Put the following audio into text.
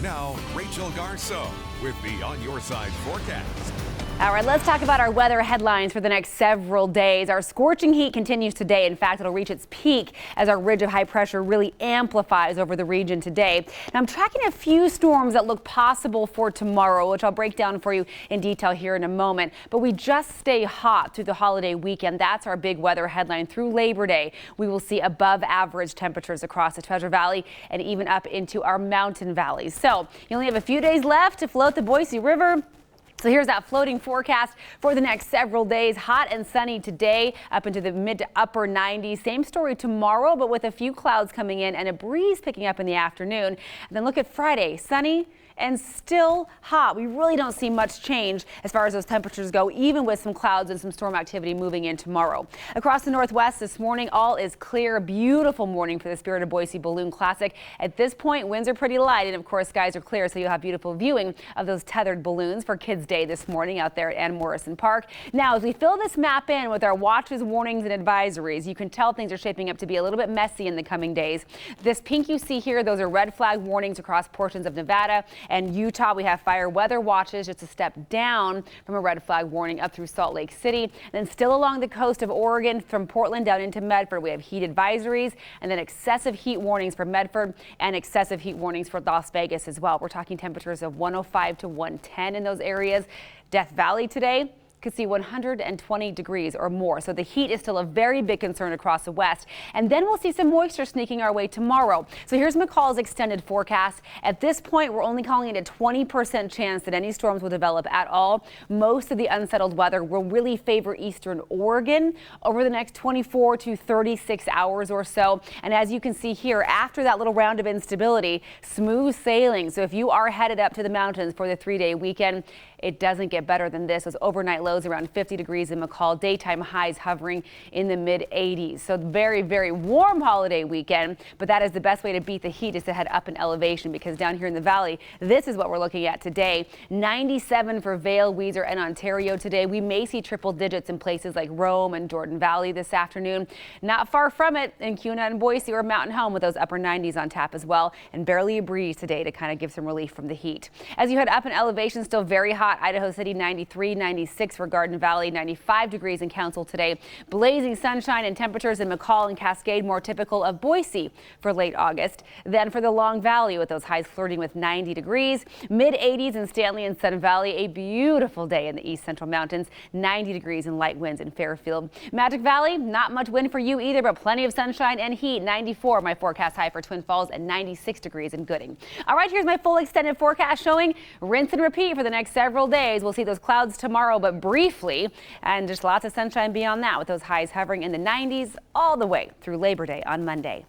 Now, Rachel Garceau with the On Your Side forecast. All right, let's talk about our weather headlines for the next several days. Our scorching heat continues today. In fact, it'll reach its peak as our ridge of high pressure really amplifies over the region today. Now, I'm tracking a few storms that look possible for tomorrow, which I'll break down for you in detail here in a moment. But we just stay hot through the holiday weekend. That's our big weather headline through Labor Day. We will see above average temperatures across the Treasure Valley and even up into our mountain valleys. So you only have a few days left to float the Boise River. So here's that floating forecast for the next several days. Hot and sunny today, up into the mid to upper 90s. Same story tomorrow, but with a few clouds coming in and a breeze picking up in the afternoon. And then look at Friday, sunny and still hot. We really don't see much change as far as those temperatures go, even with some clouds and some storm activity moving in tomorrow. Across the Northwest this morning, all is clear. A beautiful morning for the Spirit of Boise Balloon Classic. At this point, winds are pretty light, and of course, skies are clear, so you'll have beautiful viewing of those tethered balloons for Kids Day this morning out there at Ann Morrison Park. Now, as we fill this map in with our watches, warnings, and advisories, you can tell things are shaping up to be a little bit messy in the coming days. This pink you see here, those are red flag warnings across portions of Nevada and Utah. We have fire weather watches, just a step down from a red flag warning up through Salt Lake City. Then still along the coast of Oregon from Portland down into Medford, we have heat advisories and then excessive heat warnings for Medford and excessive heat warnings for Las Vegas as well. We're talking temperatures of 105 to 110 in those areas. Death Valley today could see 120 degrees or more. So the heat is still a very big concern across the west. And then we'll see some moisture sneaking our way tomorrow. So here's McCall's extended forecast. At this point, we're only calling it a 20% chance that any storms will develop at all. Most of the unsettled weather will really favor eastern Oregon over the next 24 to 36 hours or so. And as you can see here, after that little round of instability, smooth sailing. So if you are headed up to the mountains for the 3-day weekend, it doesn't get better than this. Those overnight lows around 50 degrees in McCall, daytime highs hovering in the mid 80s. So very, very warm holiday weekend, but that is the best way to beat the heat is to head up in elevation, because down here in the valley, this is what we're looking at today. 97 for Vail, Weiser, and Ontario today. We may see triple digits in places like Rome and Jordan Valley this afternoon. Not far from it in Kuna and Boise or Mountain Home with those upper 90s on tap as well, and barely a breeze today to kind of give some relief from the heat. As you head up in elevation, still very hot. Idaho City 93, 96 for Garden Valley, 95 degrees in Council today. Blazing sunshine and temperatures in McCall and Cascade, more typical of Boise for late August. Then for the Long Valley, with those highs flirting with 90 degrees. Mid 80s in Stanley and Sun Valley. A beautiful day in the East Central Mountains. 90 degrees and light winds in Fairfield. Magic Valley, not much wind for you either, but plenty of sunshine and heat. 94 my forecast high for Twin Falls and 96 degrees in Gooding. All right, here's my full extended forecast showing rinse and repeat for the next several days. We'll see those clouds tomorrow, but briefly, and just lots of sunshine beyond that with those highs hovering in the 90s all the way through Labor Day on Monday.